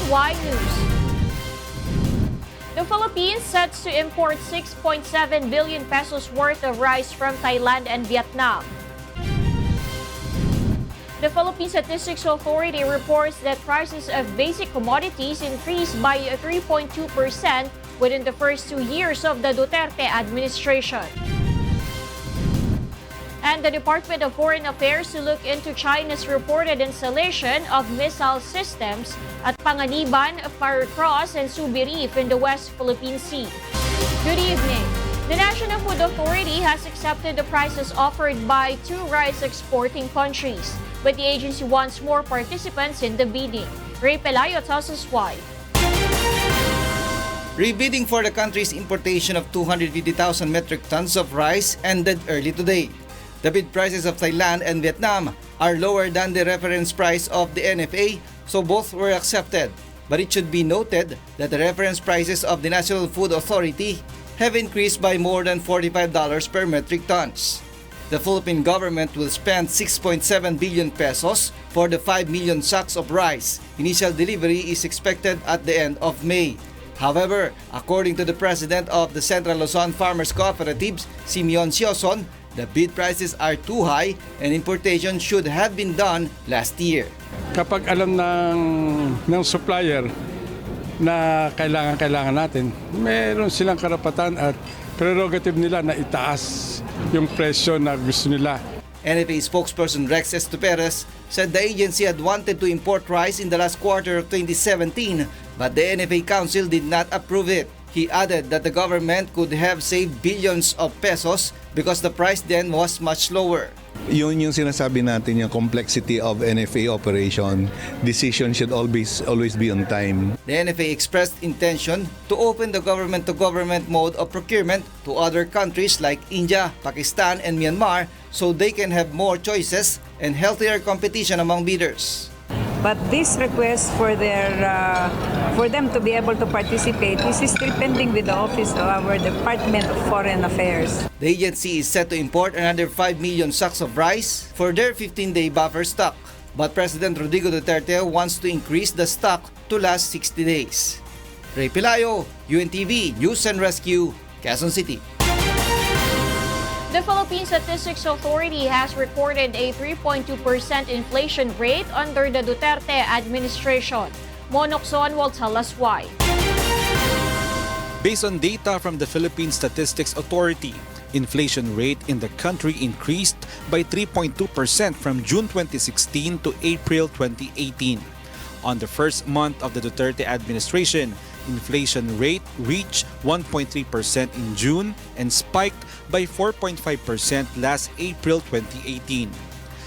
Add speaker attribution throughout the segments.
Speaker 1: Y News. The Philippines sets to import 6.7 billion pesos worth of rice from Thailand and Vietnam. The Philippine Statistics Authority reports that prices of basic commodities increased by 3.2% within the first 2 years of the Duterte administration. And the Department of Foreign Affairs to look into China's reported installation of missile systems at Panganiban, Paracross, and Subi Reef in the West Philippine Sea. Good evening. The National Food Authority has accepted the prices offered by 2 rice exporting countries, but the agency wants more participants in the bidding. Ray Pelayo tells us why.
Speaker 2: Rebidding for the country's importation of 250,000 metric tons of rice ended early today. The bid prices of Thailand and Vietnam are lower than the reference price of the NFA, so both were accepted. But it should be noted that the reference prices of the National Food Authority have increased by more than $45 per metric tons. The Philippine government will spend 6.7 billion pesos for the 5 million sacks of rice. Initial delivery is expected at the end of May. However, according to the president of the Central Luzon Farmers Cooperatives, Simeon Sioson, the bid prices are too high and importation should have been done last year.
Speaker 3: Kapag alam ng supplier na kailangan natin, meron silang karapatan at prerogative nila na itaas yung presyo na gusto nila.
Speaker 2: NFA spokesperson Rex Estuperes said the agency had wanted to import rice in the last quarter of 2017, but the NFA Council did not approve it. He added that the government could have saved billions of pesos because the price then was much lower.
Speaker 4: Yun yung sinasabi natin, yung complexity of NFA operation. Decision should always be on time.
Speaker 2: The NFA expressed intention to open the government-to-government mode of procurement to other countries like India, Pakistan, and Myanmar so they can have more choices and healthier competition among bidders.
Speaker 5: But this request for them to be able to participate is still pending with the office of our Department of Foreign Affairs.
Speaker 2: The agency is set to import another 5 million sacks of rice for their 15-day buffer stock. But President Rodrigo Duterte wants to increase the stock to last 60 days. Ray Pelayo, UNTV News and Rescue, Quezon City.
Speaker 1: The Philippine Statistics Authority has recorded a 3.2% inflation rate under the Duterte administration. Monokson will tell us why.
Speaker 6: Based on data from the Philippine Statistics Authority, inflation rate in the country increased by 3.2% from June 2016 to April 2018. On the first month of the Duterte administration, inflation rate reached 1.3% in June and spiked by 4.5% last April 2018.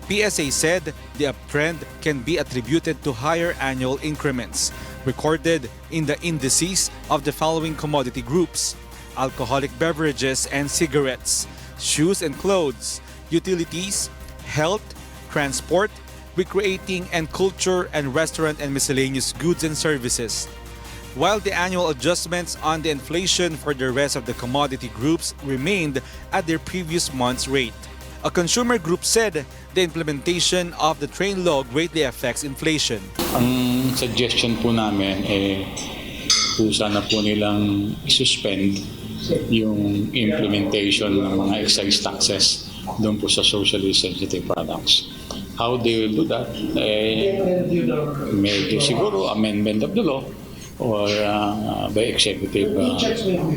Speaker 6: PSA said the uptrend can be attributed to higher annual increments recorded in the indices of the following commodity groups: alcoholic beverages and cigarettes, shoes and clothes, utilities, health, transport, recreating and culture, and restaurant and miscellaneous goods and services. While the annual adjustments on the inflation for the rest of the commodity groups remained at their previous month's rate. A consumer group said the implementation of the train law greatly affects inflation.
Speaker 7: Ang suggestion po namin kung sana po nilang suspend yung implementation ng mga excise taxes doon po sa socially sensitive products. How they will do that? Medyo siguro amendment of the law or by executive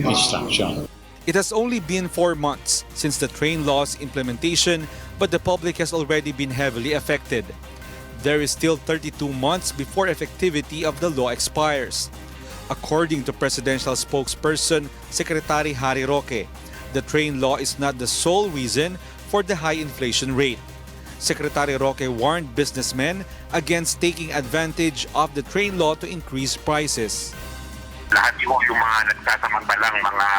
Speaker 7: instruction.
Speaker 6: It has only been 4 months since the train law's implementation, but the public has already been heavily affected. There is still 32 months before effectivity of the law expires. According to presidential spokesperson Secretary Harry Roque, the train law is not the sole reason for the high inflation rate. Secretary Roque warned businessmen against taking advantage of the train law to increase prices.
Speaker 8: Lahat yung mga nagsasamantalang mga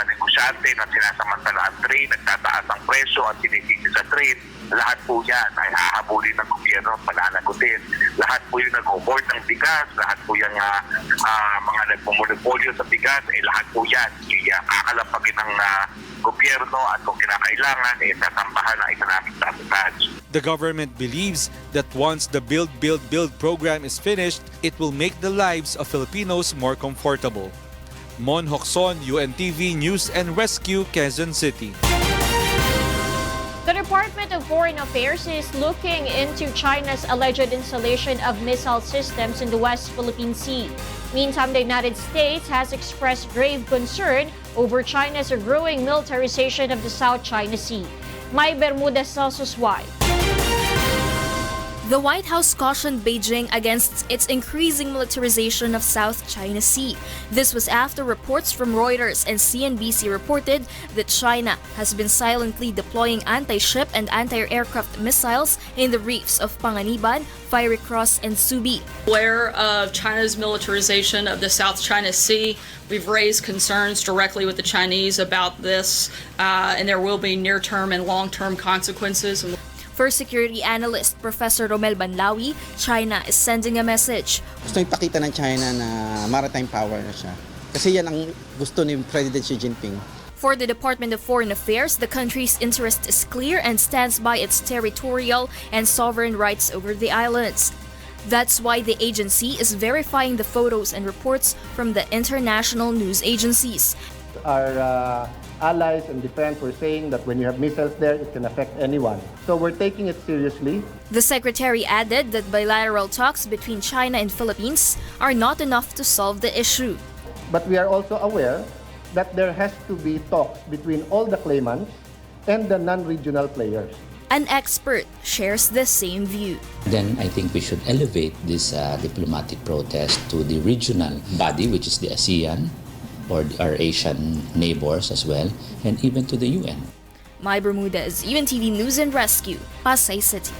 Speaker 8: negosyante na sinasamantala ang train, nagtataas ang presyo at sinisisi sa train, lahat po yan ay hahabulin ng gobyerno at pananagutin. Lahat po yung nag-hoard ng bigas, lahat po yung mga nagpumonopolyo sa bigas, lahat po yan kakalapagin ng gobyerno at kung kinakailangan, sasambahan ng economic sabotage.
Speaker 6: The government believes that once the Build, Build, Build program is finished, it will make the lives of Filipinos more comfortable. Mon Hokson, UNTV News and Rescue, Quezon City.
Speaker 1: The Department of Foreign Affairs is looking into China's alleged installation of missile systems in the West Philippine Sea. Meantime, the United States has expressed grave concern over China's growing militarization of the South China Sea. May Bermudez Celsus why.
Speaker 9: The White House cautioned Beijing against its increasing militarization of South China Sea. This was after reports from Reuters and CNBC reported that China has been silently deploying anti-ship and anti-aircraft missiles in the reefs of Panganiban, Fiery Cross, and Subi.
Speaker 10: Aware of China's militarization of the South China Sea, we've raised concerns directly with the Chinese about this, and there will be near-term and long-term consequences.
Speaker 9: For security analyst Professor Romel Banlawi, China is sending a message.
Speaker 11: Gusto ipakita ng China na maritime power na siya. Kasi yan ang gusto ni President Xi Jinping.
Speaker 9: For the Department of Foreign Affairs, the country's interest is clear and stands by its territorial and sovereign rights over the islands. That's why the agency is verifying the photos and reports from the international news agencies.
Speaker 12: Our allies and defense were saying that when you have missiles there, it can affect anyone. So we're taking it seriously.
Speaker 9: The secretary added that bilateral talks between China and Philippines are not enough to solve the issue.
Speaker 12: But we are also aware that there has to be talks between all the claimants and the non-regional players.
Speaker 9: An expert shares the same view.
Speaker 13: Then I think we should elevate this diplomatic protest to the regional body, which is the ASEAN, or our Asian neighbors as well, and even to the UN.
Speaker 9: May Bermudez, UNTV News and Rescue, Pasay City.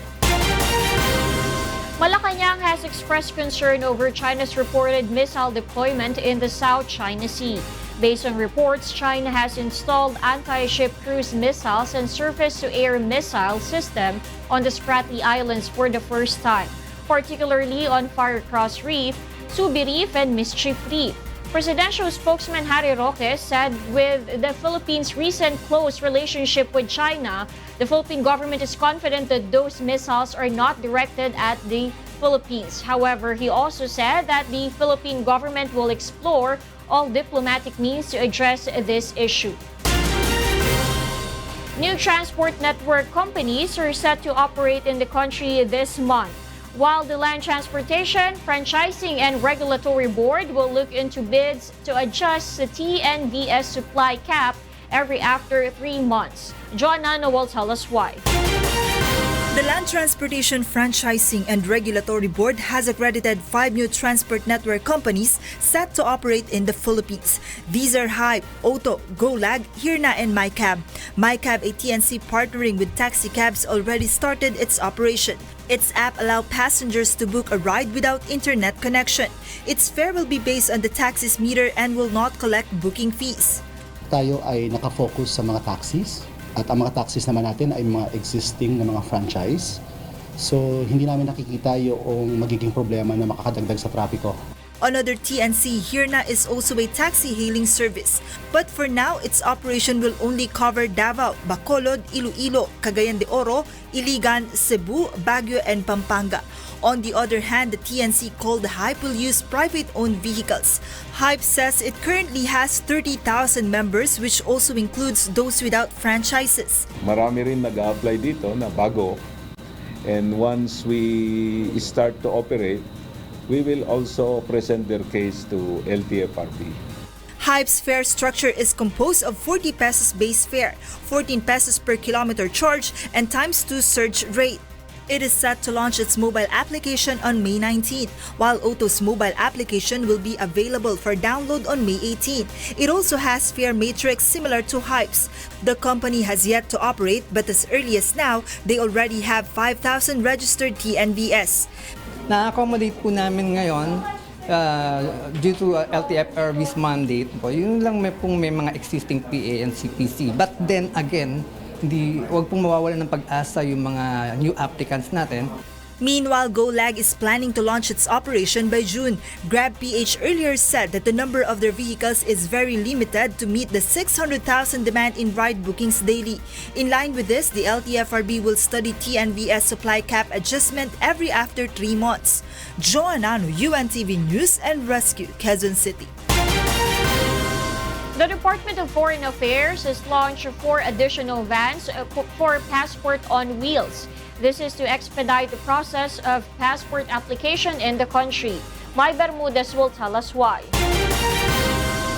Speaker 1: Malacanang has expressed concern over China's reported missile deployment in the South China Sea. Based on reports, China has installed anti-ship cruise missiles and surface-to-air missile system on the Spratly Islands for the first time, particularly on Firecross Reef, Subi Reef, and Mischief Reef. Presidential spokesman Harry Roque said with the Philippines' recent close relationship with China, the Philippine government is confident that those missiles are not directed at the Philippines. However, he also said that the Philippine government will explore all diplomatic means to address this issue. New transport network companies are set to operate in the country this month. While the Land Transportation, Franchising and Regulatory Board will look into bids to adjust the TNVS supply cap after 3 months. John Nano will tell us why.
Speaker 14: The Land Transportation, Franchising and Regulatory Board has accredited 5 new transport network companies set to operate in the Philippines. These are Hype, Auto, GoLag, Hirna and MyCab. MyCab, a TNC partnering with taxi cabs, already started its operation. Its app allows passengers to book a ride without internet connection. Its fare will be based on the taxi's meter and will not collect booking fees.
Speaker 15: Tayo ay nakafocus sa mga taxis. At ang mga taxis naman natin ay mga existing na mga franchise. So, hindi namin nakikita yung magiging problema na makakadagdag sa trapiko.
Speaker 14: Another TNC, Hirna, is also a taxi hailing service. But for now, its operation will only cover Davao, Bacolod, Iloilo, Cagayan de Oro, Iligan, Cebu, Baguio, and Pampanga. On the other hand, the TNC called Hype will use private-owned vehicles. Hype says it currently has 30,000 members, which also includes those without franchises.
Speaker 16: Marami rin nag-a-apply dito na bago. And once we start to operate, we will also present their case to LTFRB.
Speaker 14: Hype's fare structure is composed of 40 pesos base fare, 14 pesos per kilometer charge, and ×2 surge rate. It is set to launch its mobile application on May 19, while Auto's mobile application will be available for download on May 18. It also has fare matrix similar to Hype's. The company has yet to operate, but as early as now, they already have 5,000 registered TNVS.
Speaker 17: Na-accommodate po namin ngayon due to LTFRB's mandate po. Yun lang may mga existing PA and CPC. But then again, wag pong mawawalan ng pag-asa yung mga new applicants natin.
Speaker 14: Meanwhile, GoLag is planning to launch its operation by June. GrabPH earlier said that the number of their vehicles is very limited to meet the 600,000 demand in ride bookings daily. In line with this, the LTFRB will study TNVS supply cap adjustment every after 3 months. Joanano, UNTV News and Rescue, Quezon City.
Speaker 1: The Department of Foreign Affairs has launched 4 additional vans for passport on wheels. This is to expedite the process of passport application in the country. Mai Bermudez will tell us why.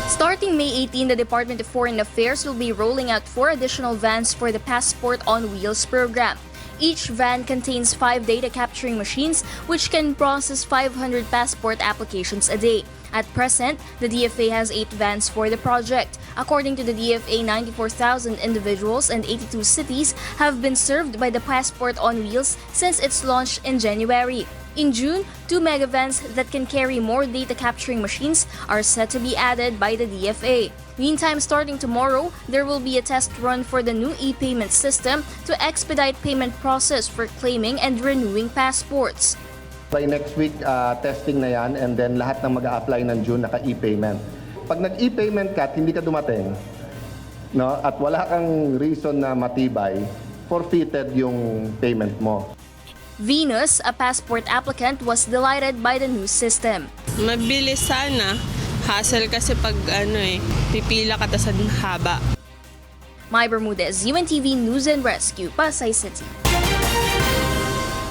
Speaker 9: Starting May 18, the Department of Foreign Affairs will be rolling out 4 additional vans for the Passport on Wheels program. Each van contains 5 data capturing machines which can process 500 passport applications a day. At present, the DFA has 8 vans for the project. According to the DFA, 94,000 individuals and 82 cities have been served by the Passport on Wheels since its launch in January. In June, 2 megavans that can carry more data capturing machines are set to be added by the DFA. Meantime, starting tomorrow, there will be a test run for the new e-payment system to expedite payment process for claiming and renewing passports.
Speaker 12: By next week, testing na yan, and then lahat ng mag-a-apply ng June naka-e-payment. Pag nag-e-payment ka at hindi ka dumating, no, at wala kang reason na matibay, forfeited yung payment mo.
Speaker 9: Venus, a passport applicant, was delighted by the new system.
Speaker 18: Mabilis sana. Hassle kasi pag pipila ka tas haba.
Speaker 9: Mai Bermudez, UNTV News and Rescue, Pasay City.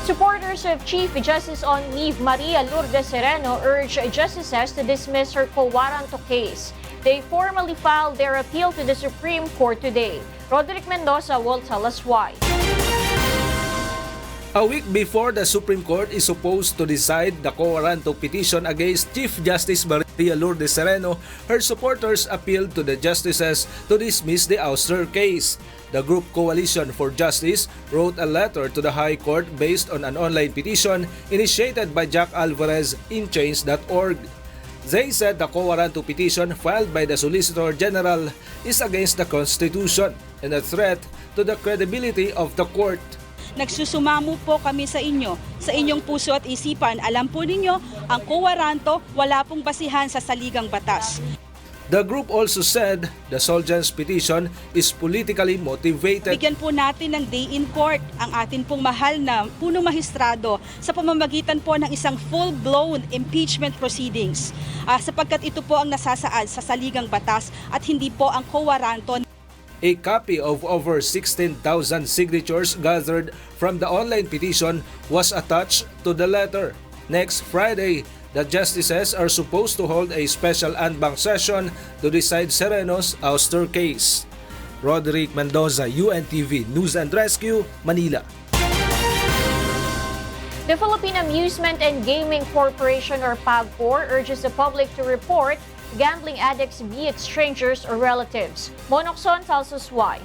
Speaker 1: Supporters of Chief Justice on Leave Maria Lourdes Sereno urge justices to dismiss her quo warranto case. They formally filed their appeal to the Supreme Court today. Roderick Mendoza will tell us why.
Speaker 19: A week before the Supreme Court is supposed to decide the quo warranto petition against Chief Justice Maria Lourdes Sereno, her supporters appealed to the justices to dismiss the ouster case. The group Coalition for Justice wrote a letter to the High Court based on an online petition initiated by Jack Alvarez in Change.org. They said the quo warranto petition filed by the Solicitor General is against the Constitution and a threat to the credibility of the court.
Speaker 20: Nagsusumamo po kami sa inyo, sa inyong puso at isipan. Alam po ninyo, ang quo warranto wala pong basihan sa saligang batas.
Speaker 19: The group also said the Soljan's petition is politically motivated.
Speaker 20: Bigyan po natin ng day in court ang atin pong mahal na punong mahistrado sa pamamagitan po ng isang full-blown impeachment proceedings sapagkat ito po ang nasasaad sa saligang batas at hindi po ang quo warranto.
Speaker 19: A copy of over 16,000 signatures gathered from the online petition was attached to the letter. Next Friday, the justices are supposed to hold a special en banc session to decide Sereno's ouster case. Roderick Mendoza, UNTV News and Rescue, Manila.
Speaker 1: The Philippine Amusement and Gaming Corporation or PAGCOR urges the public to report gambling addicts, be it strangers or relatives. Monokson tells us why.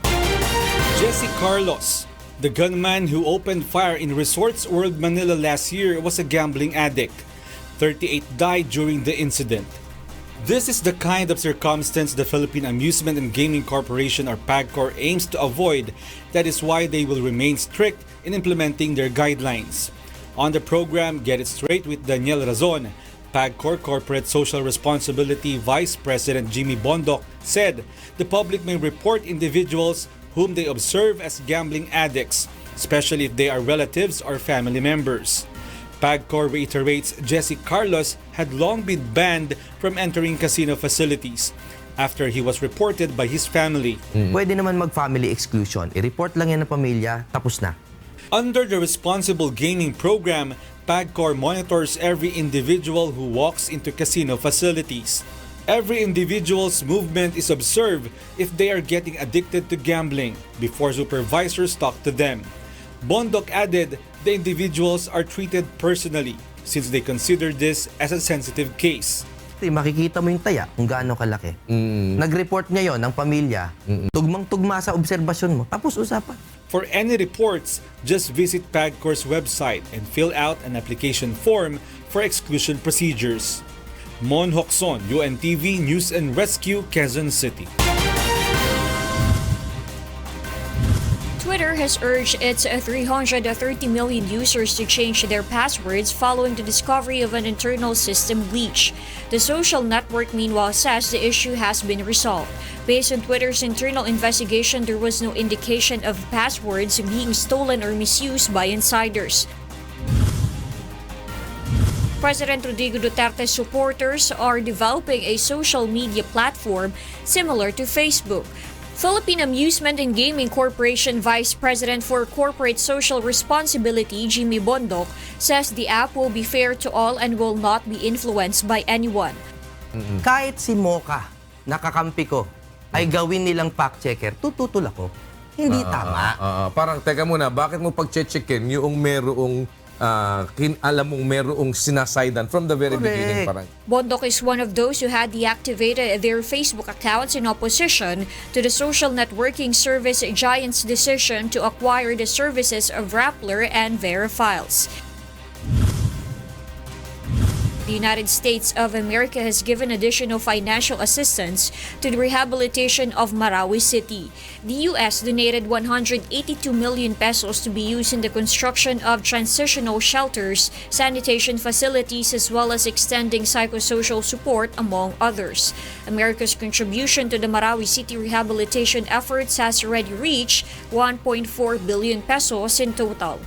Speaker 6: Jesse Carlos, the gunman who opened fire in Resorts World Manila last year, was a gambling addict. 38 died during the incident. This is the kind of circumstance the Philippine Amusement and Gaming Corporation or PAGCOR aims to avoid. That is why they will remain strict in implementing their guidelines. On the program, Get It Straight with Daniel Razon, PAGCOR Corporate Social Responsibility Vice President Jimmy Bondoc said the public may report individuals whom they observe as gambling addicts, especially if they are relatives or family members. PAGCOR reiterates Jesse Carlos had long been banned from entering casino facilities after he was reported by his family.
Speaker 21: Pwede naman mag-family exclusion. I-report lang yan ng pamilya, tapos na.
Speaker 6: Under the Responsible Gaming Program, PAGCOR monitors every individual who walks into casino facilities. Every individual's movement is observed if they are getting addicted to gambling before supervisors talk to them. Bondoc added the individuals are treated personally since they consider this as a sensitive case.
Speaker 21: Makikita mo yung taya kung gaano kalaki. Nag-report ngayon ng pamilya, tugmang-tugma sa obserbasyon mo, tapos usapan.
Speaker 6: For any reports, just visit PAGCOR's website and fill out an application form for exclusion procedures. Mon Hokson, UNTV News and Rescue, Quezon City.
Speaker 1: Twitter has urged its 330 million users to change their passwords following the discovery of an internal system breach. The social network, meanwhile, says the issue has been resolved. Based on Twitter's internal investigation, there was no indication of passwords being stolen or misused by insiders. President Rodrigo Duterte's supporters are developing a social media platform similar to Facebook. Philippine Amusement and Gaming Corporation Vice President for Corporate Social Responsibility, Jimmy Bondok, says the app will be fair to all and will not be influenced by anyone.
Speaker 21: Kahit si Mocha, nakakampi ko, ay gawin nilang fact-checker, tututol ako. Hindi tama.
Speaker 3: Parang, teka muna, bakit mo pag-checkin yung merong alam mong merong sinasaydan from the very beginning? Parang.
Speaker 1: Bondok is one of those who had deactivated their Facebook accounts in opposition to the social networking service giant's decision to acquire the services of Rappler and Verifiles. The United States of America has given additional financial assistance to the rehabilitation of Marawi City. The U.S. donated 182 million pesos to be used in the construction of transitional shelters, sanitation facilities, as well as extending psychosocial support, among others. America's contribution to the Marawi City rehabilitation efforts has already reached 1.4 billion pesos in total.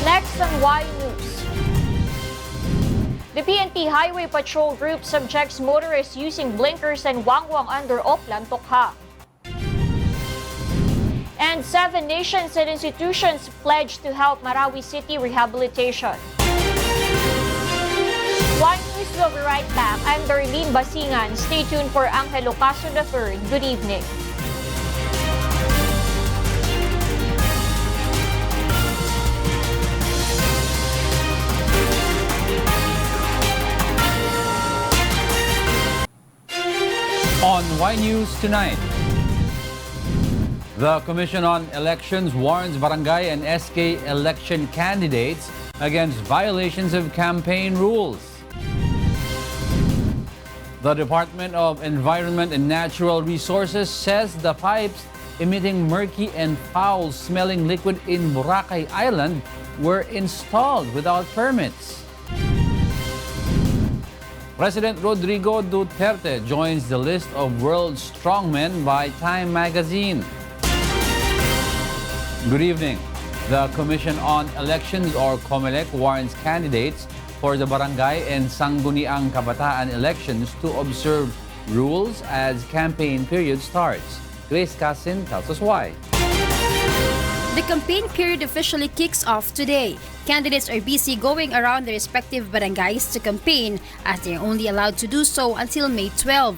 Speaker 1: Next on Y News. The PNP Highway Patrol Group subjects motorists using blinkers and wangwang under Oplan Tokha. And 7 nations and institutions pledged to help Marawi City rehabilitation. Y News will be right back. I'm Darlene Basingan. Stay tuned for Angelo III. Good evening.
Speaker 22: On Y News Tonight, the Commission on Elections warns Barangay and SK election candidates against violations of campaign rules. The Department of Environment and Natural Resources says the pipes emitting murky and foul-smelling liquid in Boracay Island were installed without permits. President Rodrigo Duterte joins the list of world strongmen by Time magazine. Good evening. The Commission on Elections, or COMELEC, warns candidates for the Barangay and Sangguniang Kabataan elections to observe rules as campaign period starts. Grace Casin tells us why.
Speaker 23: The campaign period officially kicks off today. Candidates are busy going around their respective barangays to campaign, as they are only allowed to do so until May 12.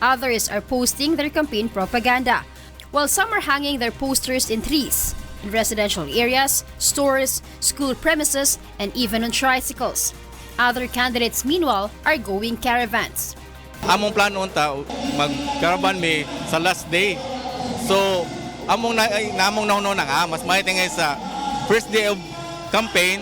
Speaker 23: Others are posting their campaign propaganda, while some are hanging their posters in trees, in residential areas, stores, school premises, and even on tricycles. Other candidates, meanwhile, are going caravans.
Speaker 24: Among plano unta mag-caravan mi sa last day. So among na mas maitingay sa first day of campaign.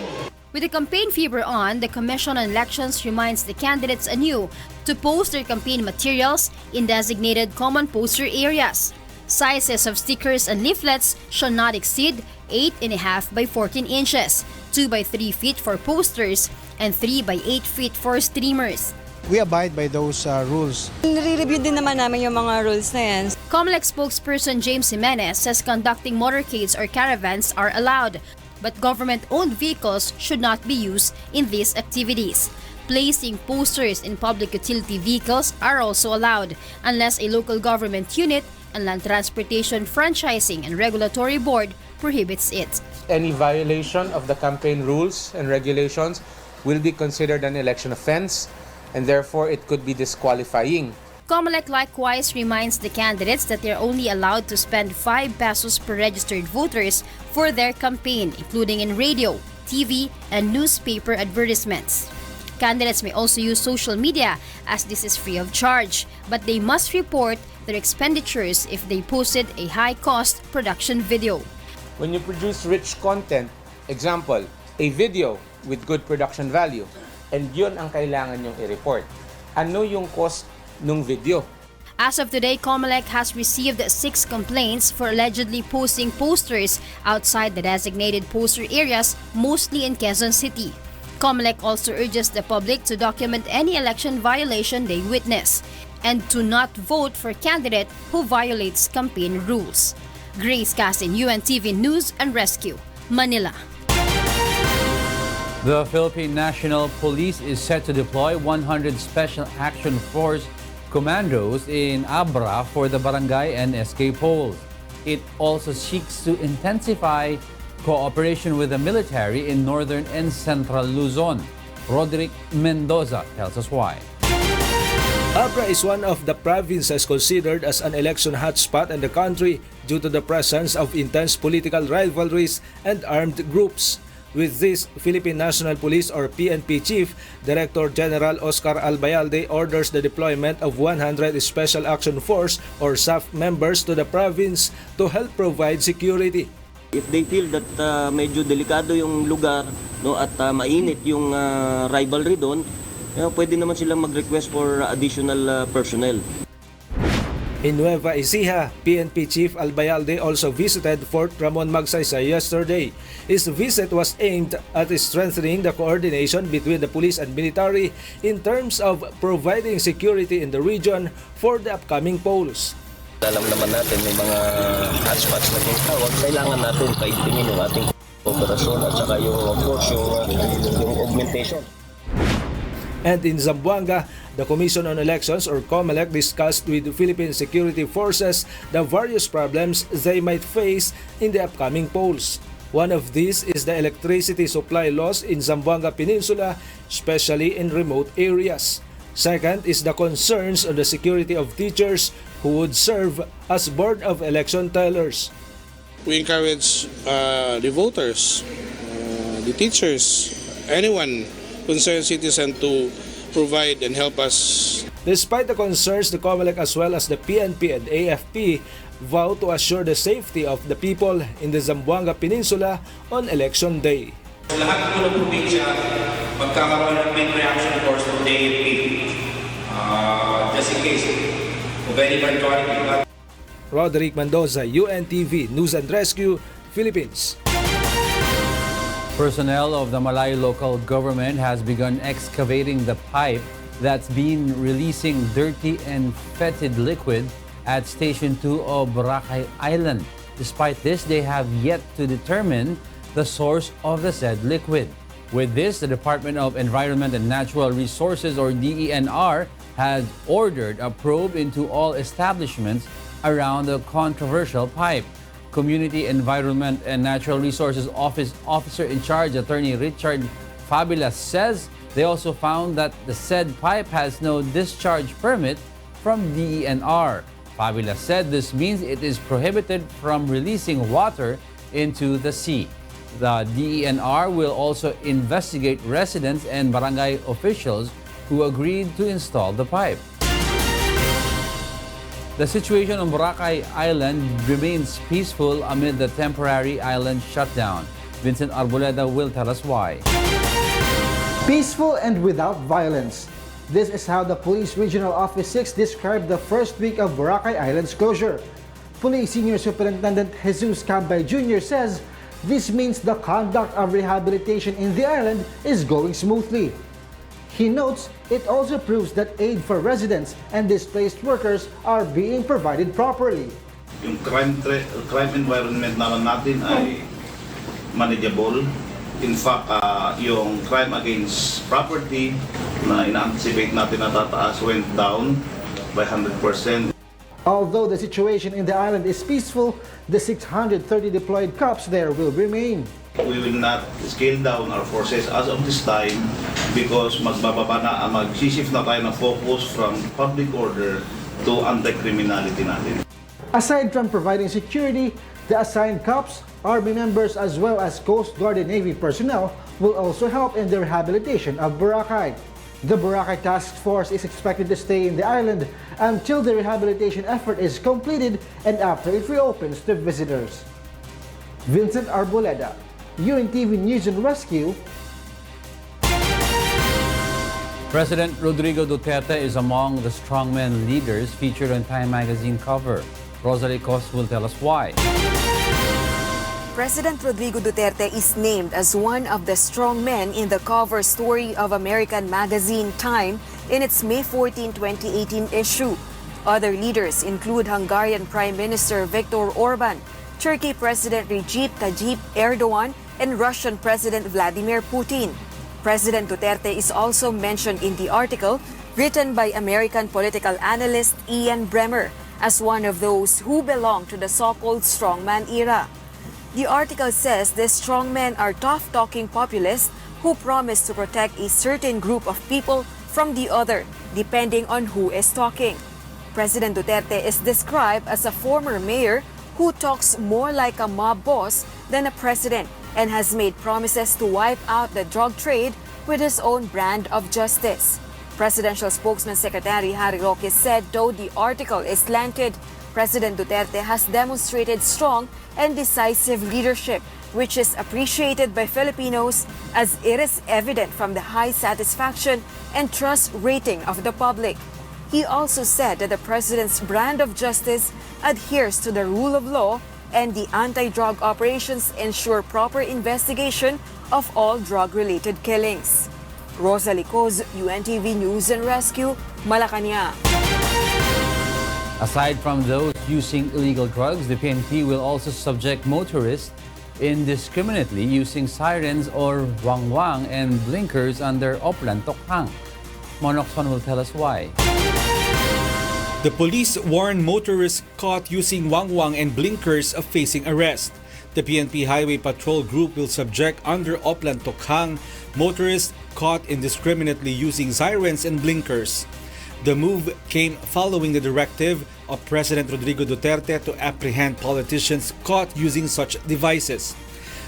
Speaker 23: With the campaign fever on, the Commission on Elections reminds the candidates anew to post their campaign materials in designated common poster areas. Sizes of stickers and leaflets shall not exceed 8.5 by 14 inches, 2 by 3 feet for posters, and 3 by 8 feet for streamers.
Speaker 25: We abide by those rules.
Speaker 26: Nire-review din naman namin yung mga rules na yan.
Speaker 23: COMELEC spokesperson James Jimenez says conducting motorcades or caravans are allowed, but government-owned vehicles should not be used in these activities. Placing posters in public utility vehicles are also allowed, unless a local government unit and Land Transportation Franchising and Regulatory Board prohibits it.
Speaker 27: Any violation of the campaign rules and regulations will be considered an election offense, and therefore it could be disqualifying.
Speaker 23: COMELEC likewise reminds the candidates that they are only allowed to spend 5 pesos per registered voters for their campaign, including in radio, TV, and newspaper advertisements. Candidates may also use social media, as this is free of charge, but they must report their expenditures if they posted a high-cost production video.
Speaker 27: When you produce rich content, example, a video with good production value, and yun ang kailangan nyong i-report. Ano yung cost nung video?
Speaker 23: As of today, COMELEC has received 6 complaints for allegedly posting posters outside the designated poster areas, mostly in Quezon City. COMELEC also urges the public to document any election violation they witness and to not vote for candidate who violates campaign rules. Grace Casin, UNTV News and Rescue, Manila.
Speaker 22: The Philippine National Police is set to deploy 100 Special Action Force commandos in Abra for the barangay and SK polls. It also seeks to intensify cooperation with the military in northern and central Luzon. Roderick Mendoza tells us why.
Speaker 19: Abra is one of the provinces considered as an election hotspot in the country due to the presence of intense political rivalries and armed groups. With this, Philippine National Police or PNP Chief Director General Oscar Albayalde orders the deployment of 100 Special Action Force or SAF members to the province to help provide security.
Speaker 2: If they feel that medyo delikado yung lugar, no, at mainit yung rivalry doon, pwede naman silang mag-request for additional personnel.
Speaker 19: In Nueva Ecija, PNP Chief Albayalde also visited Fort Ramon Magsaysay yesterday. His visit was aimed at strengthening the coordination between the police and military in terms of providing security in the region for the upcoming polls.
Speaker 2: Alam naman natin may mga hotspots na tinatawag. Kailangan natin paigtingin yung ating operasyon at saka yung, of course, yung augmentation.
Speaker 19: And in Zamboanga, the Commission on Elections or COMELEC discussed with the Philippine Security Forces the various problems they might face in the upcoming polls. One of these is the electricity supply loss in Zamboanga Peninsula, especially in remote areas. Second is the concerns on the security of teachers who would serve as Board of Election tellers.
Speaker 4: We encourage the voters, the teachers, anyone concerned citizen to provide and help us.
Speaker 19: Despite the concerns, the COMELEC as well as the PNP and AFP vow to assure the safety of the people in the Zamboanga Peninsula on Election Day.
Speaker 5: Lahat po ng probinsya magkakaroon ng main reaction force ng AFP just in case of any eventuality.
Speaker 19: Roderick Mendoza, UNTV News and Rescue, Philippines.
Speaker 22: Personnel of the Malay local government has begun excavating the pipe that's been releasing dirty and fetid liquid at Station 2 of Boracay Island. Despite this, they have yet to determine the source of the said liquid. With this, the Department of Environment and Natural Resources or DENR has ordered a probe into all establishments around the controversial pipe. Community Environment and Natural Resources Office Officer in Charge, Attorney Richard Fabula, says they also found that the said pipe has no discharge permit from DENR. Fabula said this means it is prohibited from releasing water into the sea. The DENR will also investigate residents and barangay officials who agreed to install the pipe. The situation on Boracay Island remains peaceful amid the temporary island shutdown. Vincent Arboleda will tell us why.
Speaker 25: Peaceful and without violence. This is how the Police Regional Office 6 described the first week of Boracay Island's closure. Police Senior Superintendent Jesus Cambay Jr. says this means the conduct of rehabilitation in the island is going smoothly. He notes it also proves that aid for residents and displaced workers are being provided properly.
Speaker 7: Yung crime environment naman natin ay manageable. In fact, yung crime against property na ina-anticipate natin na tataas went down by 100%.
Speaker 25: Although the situation in the island is peaceful, the 630 deployed cops there will remain.
Speaker 7: We will not scale down our forces as of this time because mag-shift na tayo ng focus from public order to anti-criminality natin.
Speaker 25: Aside from providing security, the assigned cops, Army members as well as Coast Guard and Navy personnel will also help in the rehabilitation of Boracay. The Boracay Task Force is expected to stay in the island until the rehabilitation effort is completed and after it reopens to visitors. Vincent Arboleda, UNTV News and Rescue,
Speaker 22: President Rodrigo Duterte is among the strongman leaders featured on Time magazine cover. Rosalie Cos will tell us why.
Speaker 8: President Rodrigo Duterte is named as one of the strong men in the cover story of American magazine Time in its May 14, 2018 issue. Other leaders include Hungarian Prime Minister Viktor Orban, Turkey President Recep Tayyip Erdogan, and Russian President Vladimir Putin. President Duterte is also mentioned in the article written by American political analyst Ian Bremmer as one of those who belong to the so-called strongman era. The article says these strongmen are tough-talking populists who promise to protect a certain group of people from the other, depending on who is talking. President Duterte is described as a former mayor who talks more like a mob boss than a president and has made promises to wipe out the drug trade with his own brand of justice. Presidential spokesman Secretary Harry Roque said though the article is slanted, President Duterte has demonstrated strong and decisive leadership, which is appreciated by Filipinos as it is evident from the high satisfaction and trust rating of the public. He also said that the president's brand of justice adheres to the rule of law and the anti-drug operations ensure proper investigation of all drug-related killings. Rosalie Cos, UNTV News and Rescue, Malacanang.
Speaker 22: Aside from those using illegal drugs, the PNP will also subject motorists indiscriminately using sirens or wangwang and blinkers under Oplan Tokhang. Monokson will tell us why.
Speaker 6: The police warn motorists caught using wangwang and blinkers of facing arrest. The PNP Highway Patrol Group will subject under Oplan Tokhang motorists caught indiscriminately using sirens and blinkers. The move came following the directive of President Rodrigo Duterte to apprehend politicians caught using such devices.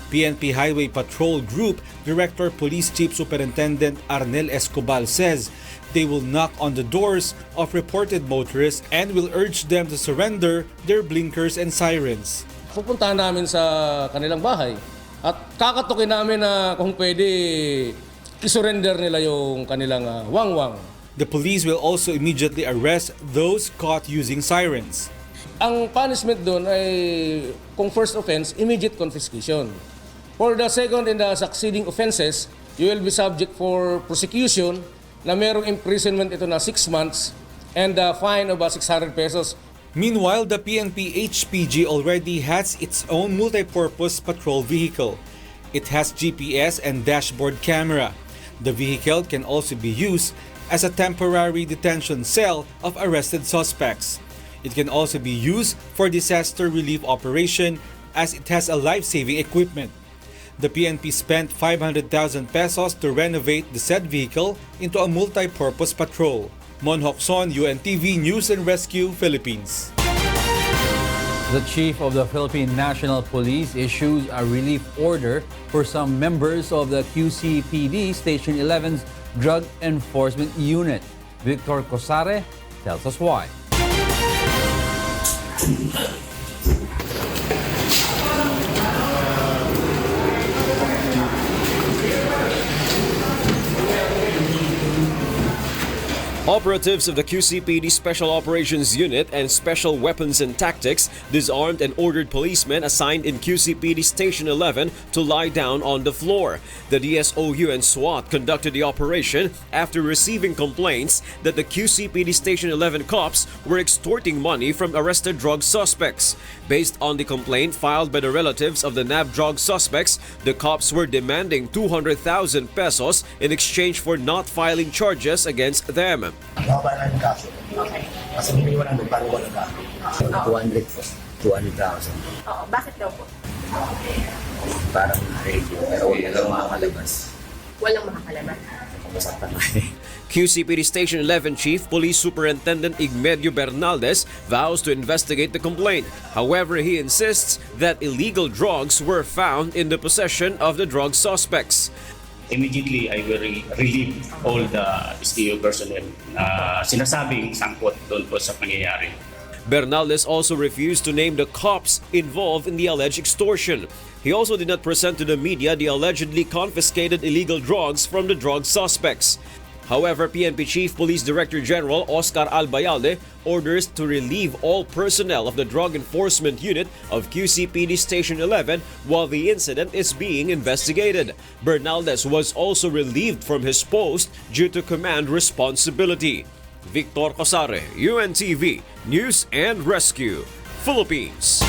Speaker 6: PNP Highway Patrol Group Director Police Chief Superintendent Arnel Escobar says they will knock on the doors of reported motorists and will urge them to surrender their blinkers and sirens.
Speaker 10: Pupuntahan namin sa kanilang bahay at kakatukin namin na kung pwede isurrender nila yung kanilang wangwang.
Speaker 6: The police will also immediately arrest those caught using sirens.
Speaker 10: Ang punishment doon ay kung first offense, immediate confiscation. For the second and the succeeding offenses, you will be subject for prosecution na merong imprisonment ito na 6 months and a fine of 600 pesos.
Speaker 6: Meanwhile, the PNP HPG already has its own multi-purpose patrol vehicle. It has GPS and dashboard camera. The vehicle can also be used as a temporary detention cell of arrested suspects. It can also be used for disaster relief operation as it has a life-saving equipment. The PNP spent 500,000 pesos to renovate the said vehicle into a multi-purpose patrol. Mon Hokson, UNTV News and Rescue, Philippines.
Speaker 22: The chief of the Philippine National Police issues a relief order for some members of the QCPD Station 11's Drug Enforcement Unit. Victor Cosare tells us why.
Speaker 11: Operatives of the QCPD Special Operations Unit and Special Weapons and Tactics disarmed and ordered policemen assigned in QCPD Station 11 to lie down on the floor. The DSOU and SWAT conducted the operation after receiving complaints that the QCPD Station 11 cops were extorting money from arrested drug suspects. Based on the complaint filed by the relatives of the nabbed drug suspects, the cops were demanding 200,000 pesos in exchange for not filing charges against them.
Speaker 13: Baba na yung kaso. Okay. Kasi hindi mo lang parang wala ka. 200,000.
Speaker 15: Oo, bakit daw po?
Speaker 13: Parang radio, pero walang makakalabas.
Speaker 15: Walang makakalabas.
Speaker 11: QCPD Station 11 Chief Police Superintendent Igmedio Bernaldez vows to investigate the complaint. However, he insists that illegal drugs were found in the possession of the drug suspects.
Speaker 16: Immediately, I will relieve all the STO personnel na sinasabing sangkot doon po sa pangyayari.
Speaker 11: Bernaldez also refused to name the cops involved in the alleged extortion. He also did not present to the media the allegedly confiscated illegal drugs from the drug suspects. However, PNP Chief Police Director General Oscar Albayalde orders to relieve all personnel of the Drug Enforcement Unit of QCPD Station 11 while the incident is being investigated. Bernaldez was also relieved from his post due to command responsibility. Victor Cosare, UNTV News and Rescue, Philippines.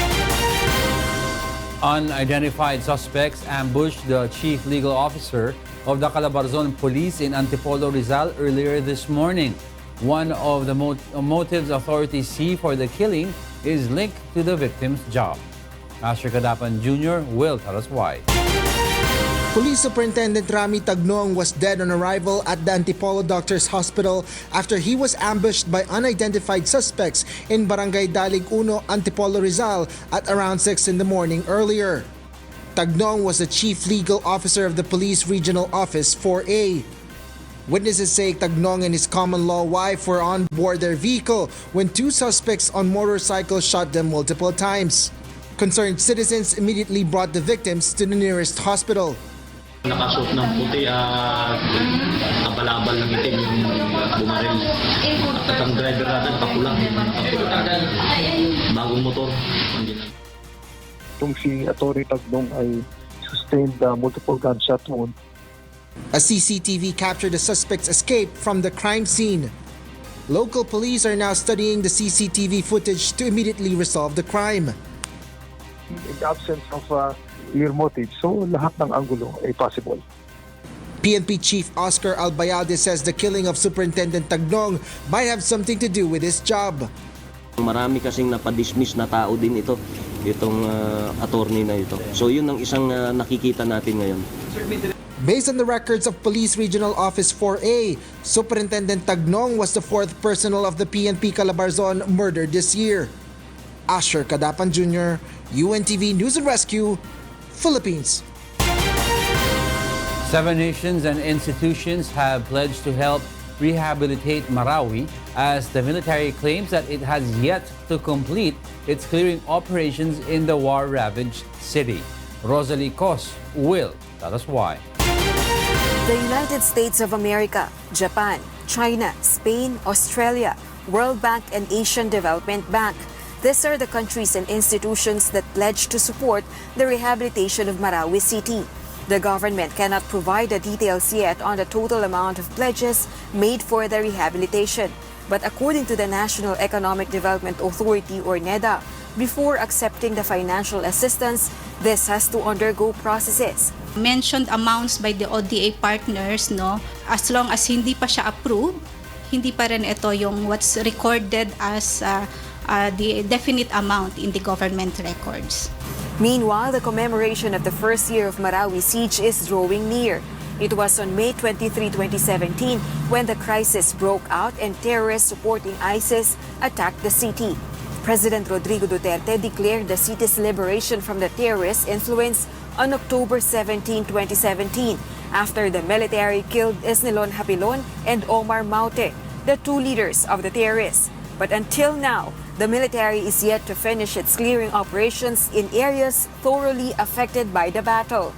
Speaker 22: Unidentified suspects ambushed the chief legal officer of the Calabarzon Police in Antipolo, Rizal earlier this morning. One of the motives authorities see for the killing is linked to the victim's job. Master Kadapan Jr. will tell us why.
Speaker 25: Police Superintendent Rami Tagnong was dead on arrival at the Antipolo Doctors Hospital after he was ambushed by unidentified suspects in Barangay Dalig 1, Antipolo, Rizal at around 6 in the morning earlier. Tagnong was the chief legal officer of the Police Regional Office 4A. Witnesses say Tagnong and his common-law wife were on board their vehicle when two suspects on motorcycles shot them multiple times. Concerned citizens immediately brought the victims to the nearest hospital.
Speaker 9: Nakasuot ng puti at abal-abal ng itim yung bumaril. At ang driver natin kapulang. Bagong motor.
Speaker 12: Itong si Atty. Tagnong ay sustained multiple gunshot wound.
Speaker 25: A CCTV captured the suspect's escape from the crime scene. Local police are now studying the CCTV footage to immediately resolve the crime.
Speaker 12: In the absence of clear motive, so lahat ng anggulo ay possible.
Speaker 25: PNP Chief Oscar Albayalde says the killing of Superintendent Tagnong might have something to do with his job.
Speaker 2: Marami kasing napadismiss na tao din itong attorney na ito. So yun ang isang nakikita natin ngayon.
Speaker 25: Based on the records of Police Regional Office 4A, Superintendent Tagnong was the fourth personnel of the PNP Calabarzon murdered this year. Asher Kadapan Jr., UNTV News and Rescue, Philippines.
Speaker 22: 7 nations and institutions have pledged to help rehabilitate Marawi as the military claims that it has yet to complete its clearing operations in the war-ravaged city. Rosalie Cos will tell us why.
Speaker 8: The United States of America, Japan, China, Spain, Australia, World Bank, and Asian Development Bank. These are the countries and institutions that pledge to support the rehabilitation of Marawi City. The government cannot provide the details yet on the total amount of pledges made for the rehabilitation. But according to the National Economic Development Authority or NEDA, before accepting the financial assistance, this has to undergo processes.
Speaker 14: Mentioned amounts by the ODA partners, no, as long as hindi pa siya approved, hindi pa rin ito yung what's recorded as the definite amount in the government records.
Speaker 8: Meanwhile, the commemoration of the first year of Marawi siege is drawing near. It was on May 23, 2017 when the crisis broke out and terrorists supporting ISIS attacked the city. President Rodrigo Duterte declared the city's liberation from the terrorist influence on October 17, 2017 after the military killed Isnilon Hapilon and Omar Maute, the two leaders of the terrorists. But until now, the military is yet to finish its clearing operations in areas thoroughly affected by the battle.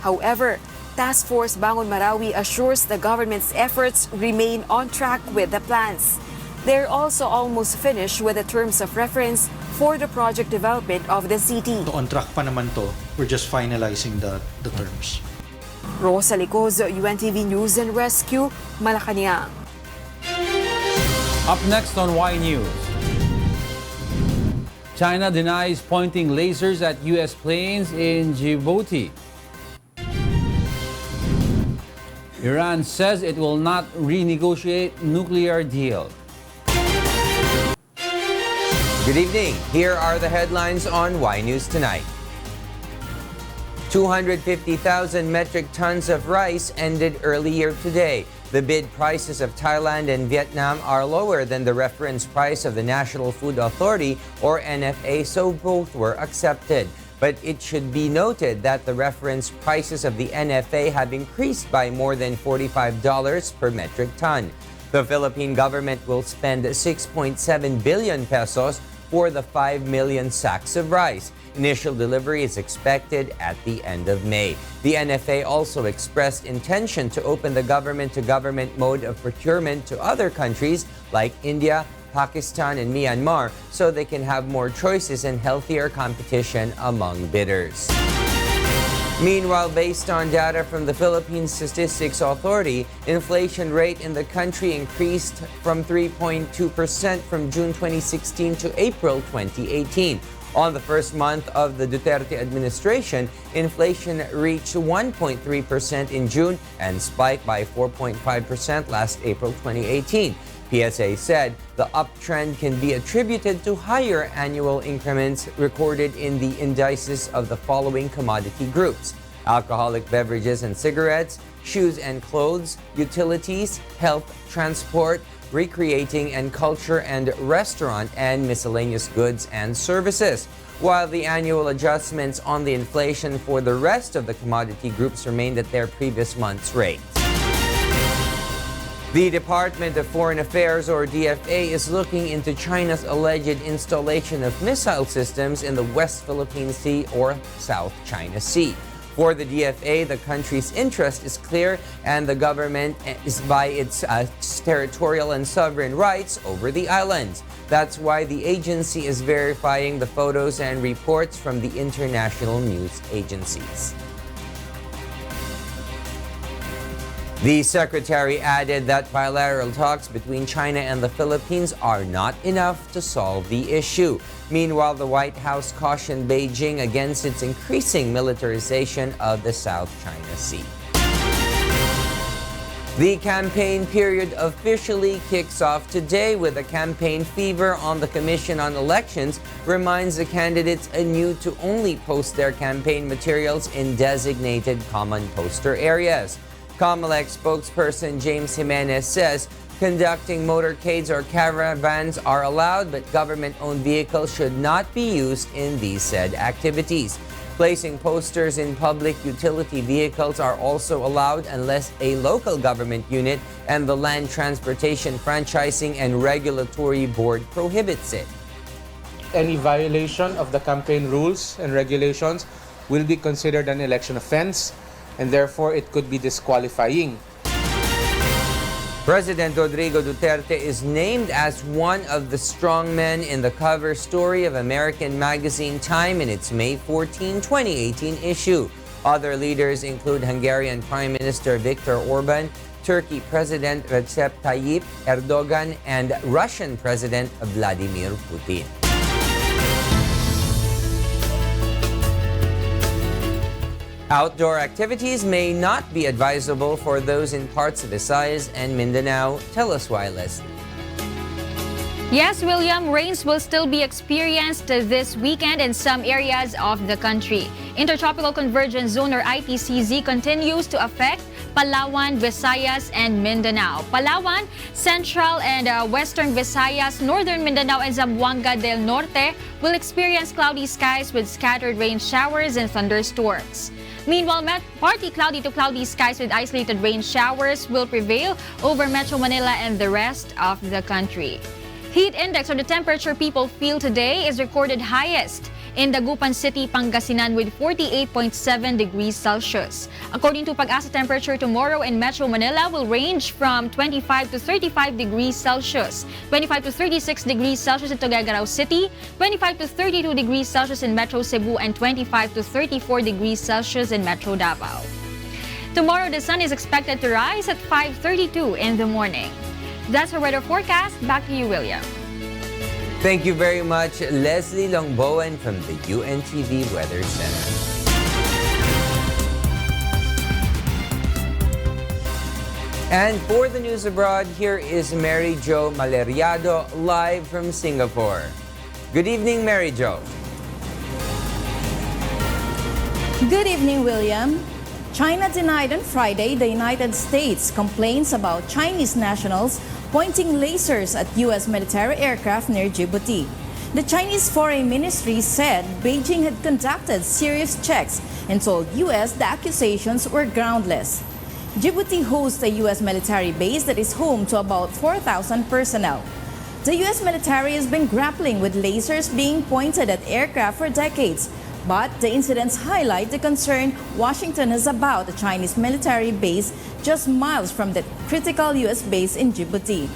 Speaker 8: However, Task Force Bangon Marawi assures the government's efforts remain on track with the plans. They're also almost finished with the terms of reference for the project development of the city.
Speaker 17: On track pa naman to, we're just finalizing the terms.
Speaker 8: Rosalie Cozo, UNTV News and Rescue, Malacanang.
Speaker 22: Up next on Y News. China denies pointing lasers at U.S. planes in Djibouti. Iran says it will not renegotiate nuclear deal.
Speaker 18: Good evening. Here are the headlines on Y News Tonight. 250,000 metric tons of rice ended earlier today. The bid prices of Thailand and Vietnam are lower than the reference price of the National Food Authority, or NFA, so both were accepted. But it should be noted that the reference prices of the NFA have increased by more than $45 per metric ton. The Philippine government will spend 6.7 billion pesos for the 5 million sacks of rice. Initial delivery is expected at the end of May. The NFA also expressed intention to open the government-to-government mode of procurement to other countries like India, Pakistan, and Myanmar so they can have more choices and healthier competition among bidders. Meanwhile, based on data from the Philippine Statistics Authority, inflation rate in the country increased from 3.2% from June 2016 to April 2018. On the first month of the Duterte administration, inflation reached 1.3% in June and spiked by 4.5% last April 2018. PSA said the uptrend can be attributed to higher annual increments recorded in the indices of the following commodity groups: alcoholic beverages and cigarettes, shoes and clothes, utilities, health, transport, recreating and culture, and restaurant and miscellaneous goods and services. While the annual adjustments on the inflation for the rest of the commodity groups remained at their previous month's rate. The Department of Foreign Affairs, or DFA, is looking into China's alleged installation of missile systems in the West Philippine Sea or South China Sea. For the DFA, the country's interest is clear, and the government is by its territorial and sovereign rights over the islands. That's why the agency is verifying the photos and reports from the international news agencies. The secretary added that bilateral talks between China and the Philippines are not enough to solve the issue. Meanwhile, the White House cautioned Beijing against its increasing militarization of the South China Sea. The campaign period officially kicks off today with a campaign fever on the Commission on Elections reminds the candidates anew to only post their campaign materials in designated common poster areas. COMELEC spokesperson James Jimenez says conducting motorcades or caravans are allowed, but government-owned vehicles should not be used in these said activities. Placing posters in public utility vehicles are also allowed unless a local government unit and the Land Transportation Franchising and Regulatory Board prohibits it.
Speaker 1: Any violation of the campaign rules and regulations will be considered an election offense, and therefore it could be disqualifying.
Speaker 18: President Rodrigo Duterte is named as one of the strong men in the cover story of American magazine Time in its May 14, 2018 issue. Other leaders include Hungarian Prime Minister Viktor Orban, Turkey President Recep Tayyip Erdogan, and Russian President Vladimir Putin. Outdoor activities may not be advisable for those in parts of Visayas and Mindanao. Tell us why, Leslie.
Speaker 23: Yes, William, rains will still be experienced this weekend in some areas of the country. Intertropical Convergence Zone or ITCZ continues to affect Palawan, Visayas, and Mindanao. Palawan, Central and Western Visayas, Northern Mindanao, and Zamboanga del Norte will experience cloudy skies with scattered rain showers and thunderstorms. Meanwhile, partly cloudy to cloudy skies with isolated rain showers will prevail over Metro Manila and the rest of the country. Heat index, or the temperature people feel today, is recorded highest in Dagupan City, Pangasinan with 48.7 degrees Celsius. According to Pag-asa, temperature tomorrow in Metro Manila will range from 25 to 35 degrees Celsius, 25 to 36 degrees Celsius in Tuguegarao City, 25 to 32 degrees Celsius in Metro Cebu, and 25 to 34 degrees Celsius in Metro Davao. Tomorrow, the sun is expected to rise at 5:32 in the morning. That's our weather forecast. Back to you, William.
Speaker 18: Thank you very much, Leslie Longbowen from the UNTV Weather Center. And for the news abroad, here is Mary Jo Maleriado live from Singapore. Good evening, Mary Jo.
Speaker 3: Good evening, William. China denied on Friday the United States complaints about Chinese nationals pointing lasers at U.S. military aircraft near Djibouti. The Chinese Foreign Ministry said Beijing had conducted serious checks and told U.S. the accusations were groundless. Djibouti hosts a U.S. military base that is home to about 4,000 personnel. The U.S. military has been grappling with lasers being pointed at aircraft for decades, But the incidents highlight the concern Washington has about a Chinese military base just miles from the critical U.S. base in Djibouti.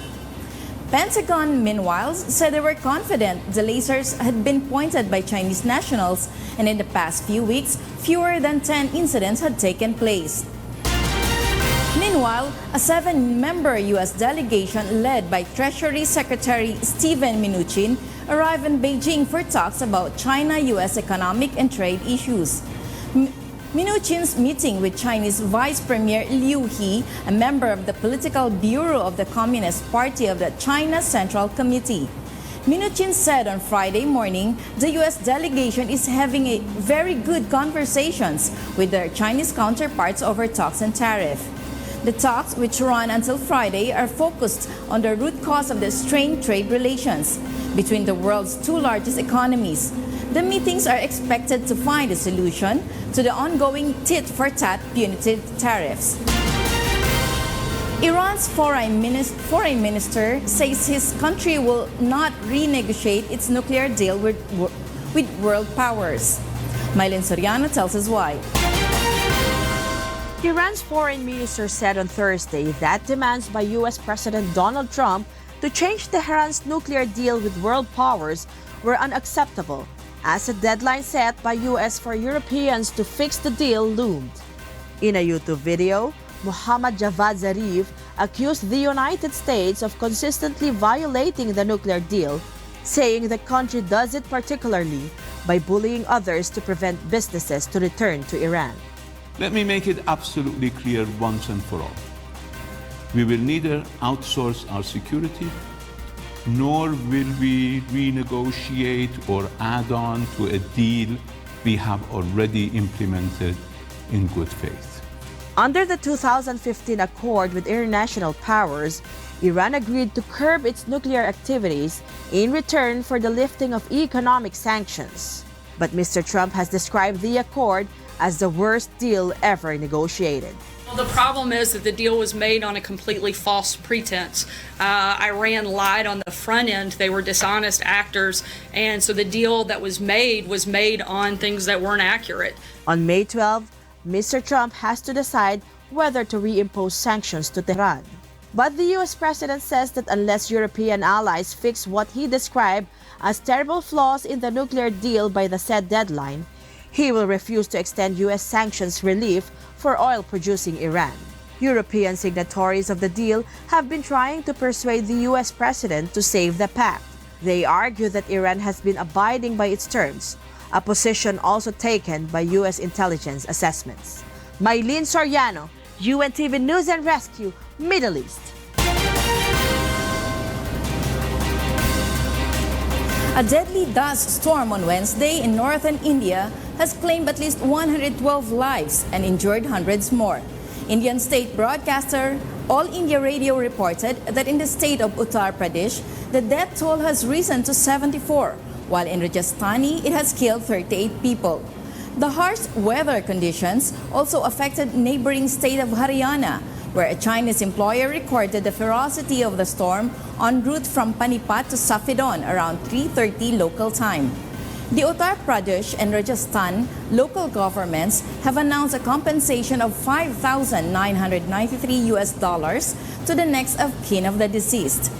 Speaker 3: Pentagon, meanwhile, said they were confident the lasers had been pointed by Chinese nationals, and in the past few weeks, fewer than 10 incidents had taken place. Meanwhile, a 7-member U.S. delegation led by Treasury Secretary Steven Mnuchin arrived in Beijing for talks about China-U.S. economic and trade issues. Mnuchin's meeting with Chinese Vice Premier Liu He, a member of the Political Bureau of the Communist Party of the China Central Committee. Mnuchin said on Friday morning the U.S. delegation is having a very good conversations with their Chinese counterparts over talks and tariff. The talks, which run until Friday, are focused on the root cause of the strained trade relations between the world's two largest economies. The meetings are expected to find a solution to the ongoing tit-for-tat punitive tariffs. Iran's foreign minister says his country will not renegotiate its nuclear deal with world powers. Mylene Soriano tells us why.
Speaker 4: Iran's foreign minister said on Thursday that demands by U.S. President Donald Trump to change Tehran's nuclear deal with world powers were unacceptable, as a deadline set by U.S. for Europeans to fix the deal loomed. In a YouTube video, Mohammad Javad Zarif accused the United States of consistently violating the nuclear deal, saying the country does it particularly by bullying others to prevent businesses to return to Iran.
Speaker 5: Let me make it absolutely clear once and for all. We will neither outsource our security, nor will we renegotiate or add on to a deal we have already implemented in good faith.
Speaker 4: Under the 2015 accord with international powers, Iran agreed to curb its nuclear activities in return for the lifting of economic sanctions. But Mr. Trump has described the accord as the worst deal ever negotiated.
Speaker 20: Well, the problem is that the deal was made on a completely false pretense. Iran lied on the front end. They were dishonest actors. And so the deal that was made on things that weren't accurate.
Speaker 4: On May 12, Mr. Trump has to decide whether to reimpose sanctions to Tehran. But the U.S. president says that unless European allies fix what he described as terrible flaws in the nuclear deal by the said deadline, he will refuse to extend U.S. sanctions relief for oil-producing Iran. European signatories of the deal have been trying to persuade the U.S. president to save the pact. They argue that Iran has been abiding by its terms, a position also taken by U.S. intelligence assessments. Mylene Soriano, UNTV News and Rescue, Middle East.
Speaker 3: A deadly dust storm on Wednesday in northern India has claimed at least 112 lives and injured hundreds more. Indian state broadcaster All India Radio reported that in the state of Uttar Pradesh, the death toll has risen to 74, while in Rajasthani, it has killed 38 people. The harsh weather conditions also affected neighboring state of Haryana, where a Chinese employer recorded the ferocity of the storm en route from Panipat to Safidon around 3:30 local time. The Uttar Pradesh and Rajasthan local governments have announced a compensation of $5,993 to the next of kin of the deceased.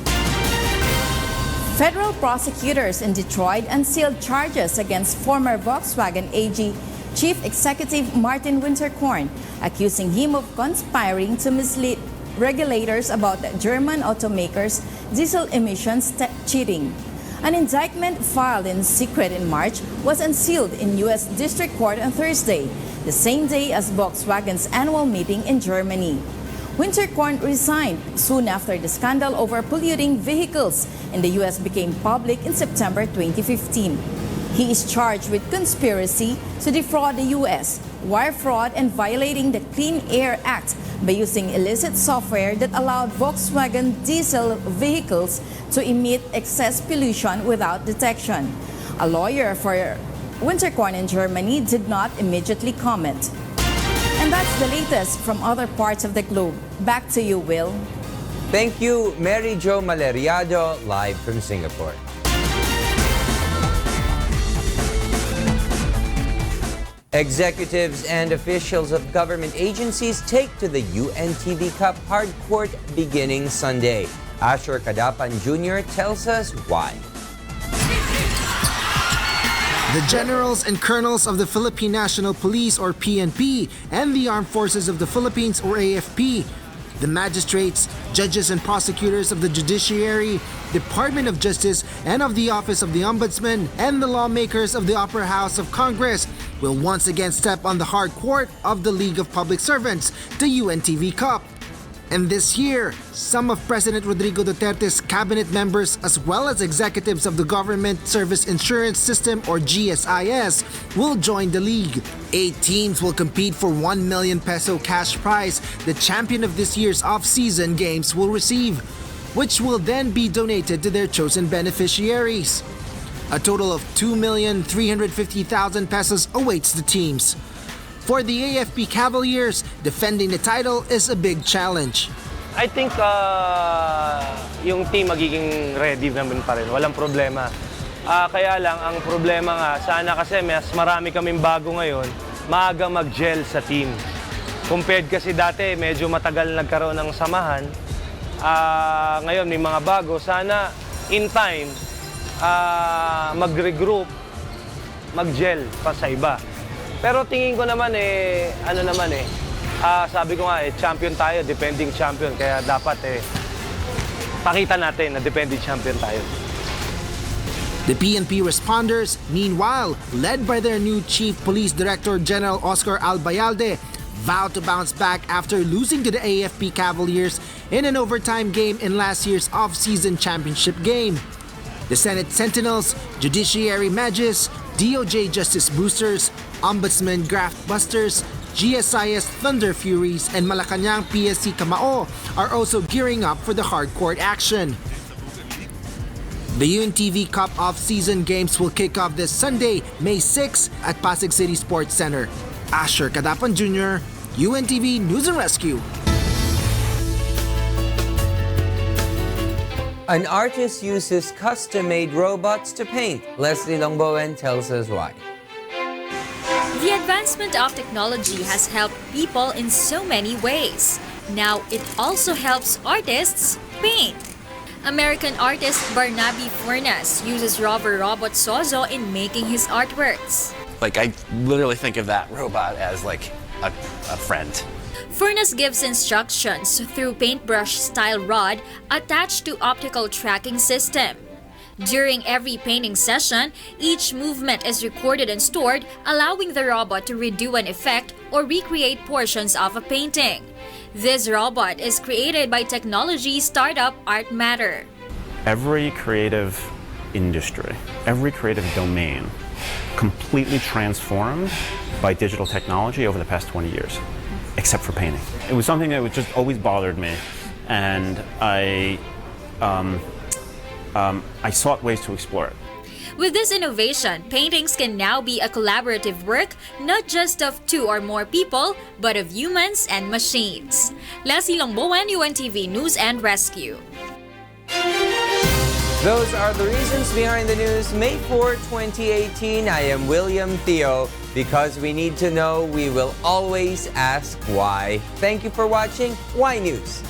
Speaker 3: Federal prosecutors in Detroit unsealed charges against former Volkswagen AG Chief Executive Martin Winterkorn, accusing him of conspiring to mislead regulators about the German automaker's diesel emissions cheating. An indictment filed in secret in March was unsealed in U.S. District Court on Thursday, the same day as Volkswagen's annual meeting in Germany. Winterkorn resigned soon after the scandal over polluting vehicles in the U.S. became public in September 2015. He is charged with conspiracy to defraud the U.S., wire fraud, and violating the Clean Air Act by using illicit software that allowed Volkswagen diesel vehicles to emit excess pollution without detection. A lawyer for Winterkorn in Germany did not immediately comment. And that's the latest from other parts of the globe. Back to you, Will.
Speaker 18: Thank you, Mary Jo Maleriado, live from Singapore. Executives and officials of government agencies take to the UNTV Cup hard court beginning Sunday. Asher Kadapan Jr. tells us why.
Speaker 7: The generals and colonels of the Philippine National Police or PNP and the Armed Forces of the Philippines or AFP, the magistrates, judges and prosecutors of the Judiciary, Department of Justice and of the Office of the Ombudsman, and the lawmakers of the Upper House of Congress will once again step on the hard court of the League of Public Servants, the UNTV Cup. And this year, some of President Rodrigo Duterte's cabinet members as well as executives of the Government Service Insurance System or GSIS will join the league. 8 teams will compete for 1 million peso cash prize the champion of this year's off-season games will receive, which will then be donated to their chosen beneficiaries. A total of 2,350,000 pesos awaits the teams. For the AFP Cavaliers, defending the title is a big challenge.
Speaker 10: I think yung team magiging ready naman pa rin. Walang problema. Kaya lang, ang problema nga, sana kasi mas marami kaming bago ngayon, maaga mag-gel sa team. Compared kasi dati, medyo matagal nagkaroon ng samahan. Ngayon, may mga bago. Sana, in time, mag-regroup, mag-gel pa sa iba. Pero tingin ko naman sabi ko nga champion tayo, defending champion. Kaya dapat pakita natin na defending champion tayo.
Speaker 7: The PNP responders, meanwhile, led by their new Chief Police Director General Oscar Albayalde, vowed to bounce back after losing to the AFP Cavaliers in an overtime game in last year's off-season championship game. The Senate Sentinels, Judiciary Mages, DOJ Justice Boosters, Ombudsman Graft Busters, GSIS Thunder Furies, and Malacanang PSC Kamao are also gearing up for the hard court action. The UNTV Cup off-season games will kick off this Sunday, May 6 at Pasig City Sports Center. Asher Kadapan Jr., UNTV News and Rescue.
Speaker 18: An artist uses custom-made robots to paint. Leslie Longbowen tells us why.
Speaker 19: The advancement of technology has helped people in so many ways. Now it also helps artists paint. American artist Barnaby Furness uses rover robot Sozo in making his artworks.
Speaker 21: Like, I literally think of that robot as like a friend.
Speaker 19: Furness gives instructions through paintbrush-style rod attached to optical tracking system. During every painting session, each movement is recorded and stored, allowing the robot to redo an effect or recreate portions of a painting. This robot is created by technology startup Art Matter.
Speaker 24: Every creative industry, every creative domain completely transformed by digital technology over the past 20 years, except for painting. It was something that just always bothered me, and I sought ways to explore it.
Speaker 19: With this innovation, paintings can now be a collaborative work, not just of 2 or more people, but of humans and machines. Leslie Longbowen, UNTV News and Rescue.
Speaker 18: Those are the reasons behind the news, May 4, 2018. I am William Thio. Because we need to know, we will always ask why. Thank you for watching Y News.